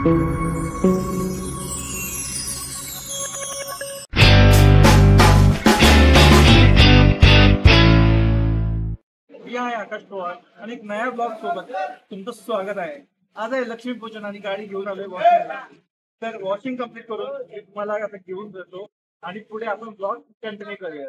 आकाश पवार आणि एक नया ब्लॉग सोबत तुमचं स्वागत आहे। आज आहे लक्ष्मीपूजन आणि गाडी घेऊन आलोय वॉशिंगला। तर वॉशिंग कंप्लीट करून मला आता घेऊन जातो आणि पुढे आपण ब्लॉग कंटिन्यू करूया।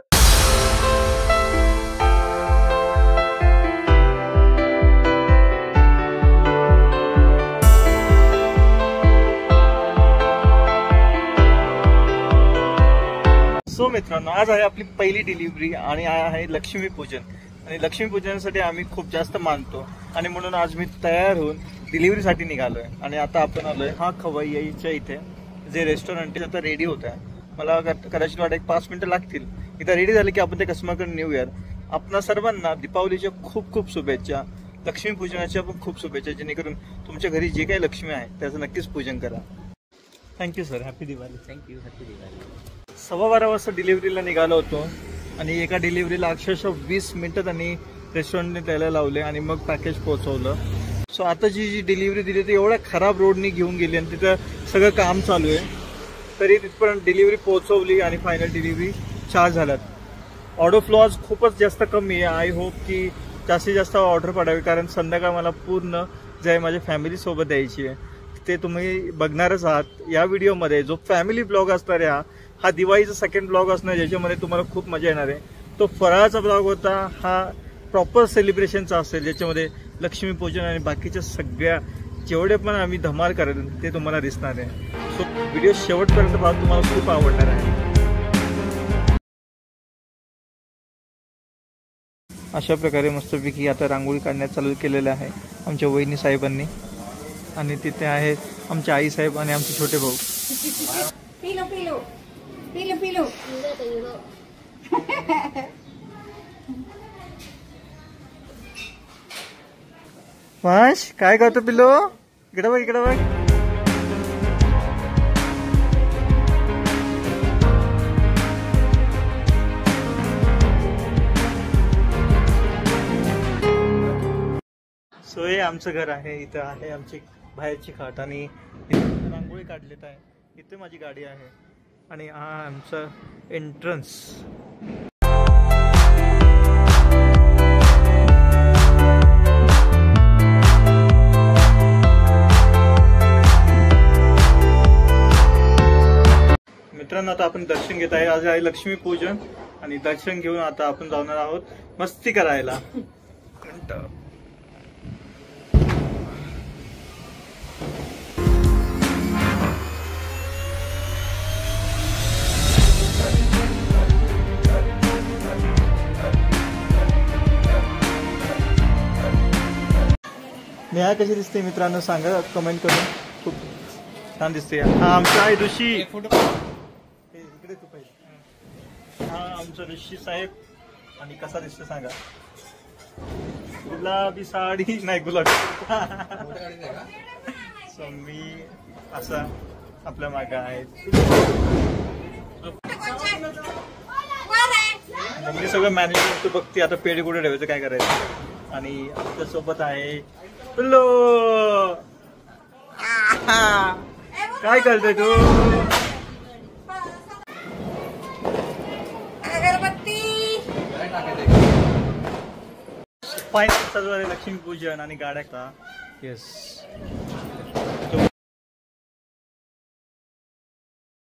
सो मित्रांनो, आज आहे आपली पहिली डिलिव्हरी आणि आहे लक्ष्मीपूजन आणि लक्ष्मीपूजनासाठी आम्ही खूप जास्त मानतो आणि म्हणून आज मी तयार होऊन डिलिव्हरीसाठी निघालोय। आणि आता आपण आलोय हा खवय्याच्या इथे, जे रेस्टॉरंट आता रेडी होत आहे। मला कदाचित वाटतं 5 मिनिटं लागतील। इथं रेडी झाले की आपण ते कस्टमरकडे नेऊयात। आपणा सर्वांना दीपावलीच्या खूप खूप शुभेच्छा, लक्ष्मीपूजनाच्या पण खूप शुभेच्छा, जेणेकरून तुमच्या घरी जे काही लक्ष्मी आहे त्याचं नक्कीच पूजन करा। Thank you sir, happy Diwali. Thank you, happy Diwali. 12:15 वाजता डिलिव्हरीला निघालो होतो आणि एका डिलिव्हरीला अक्षरशः 20 मिनिटं त्यांनी रेस्टॉरंटने द्यायला लावले आणि मग पॅकेज पोहोचवलं। सो आता जी डिलिव्हरी दिली ती एवढ्या खराब रोडनी घेऊन गेली आणि तिथं सगळं काम चालू आहे, तरी तिथपर्यंत डिलिव्हरी पोहोचवली आणि फायनल डिलिव्हरी 4 झाल्यात। ऑर्डर फ्लो आज खूपच जास्त कमी आहे। आय होप की जास्तीत जास्त ऑर्डर पडावी, कारण संध्याकाळ मला पूर्ण जे आहे माझ्या फॅमिलीसोबत द्यायची आहे। ते तुम्ही बघणारच आहात या व्हिडिओमध्ये। जो फॅमिली ब्लॉग असणार आहे हा दिवाळीचा सेकंड ब्लॉग असणार, ज्याच्यामध्ये तुम्हाला खूप मजा येणार आहे। तो फराळाचा ब्लॉग होता, हा प्रॉपर सेलिब्रेशनचा असेल, ज्याच्यामध्ये लक्ष्मीपूजन आणि बाकीच्या सगळ्या जेवढे पण आम्ही धमाल करेल ते तुम्हाला दिसणार आहे। सो व्हिडिओ शेवटपर्यंत पहा, तुम्हाला खूप आवडणार आहे। अशा प्रकारे मस्तपैकी आता रांगोळी काढण्यात चालू केलेलं आहे आमच्या वहिनी साहेबांनी, आणि तिथे आहेत आमचे आई साहेब आणि आमचे छोटे भाऊ। पिलो पिलो पिलो पिलो वाश काय करतो पिलो? इकडे बघ, इकडे बघ। सो हे आमचं घर आहे। इथं आहे आमची बाहेरची खाट आणि इथे रांगोळी काढलेत आहे। इथे माझी गाडी आहे आणि हा आमचा एंट्रन्स। मित्रांनो, आता आपण दर्शन घेत आहे। आज आहे लक्ष्मीपूजन आणि दर्शन घेऊन आता आपण जाणार आहोत मस्ती करायला। नेहा कशी दिसते मित्रांनो, सांगा कमेंट करून। खूप छान दिसते। हा आमचा आहे ऋषी, इकडे तू पाहिजे। हा आमचा ऋषी साहेब, आणि कसा दिसतो सांगा? गुलाबी साडी नाही, गुलाबी। सो मी असा आपल्या मागे आहे। मम्मी सगळं मॅनेज करतो, बघते आता पेढे कुठे ठेवायचं, काय करायचं। आणि आपल्या सोबत आहे पिल्लो। काय करतोय तू? अगरबत्ती। फायनल चालू आहे लक्ष्मीपूजन आणि गाड्या का। येस,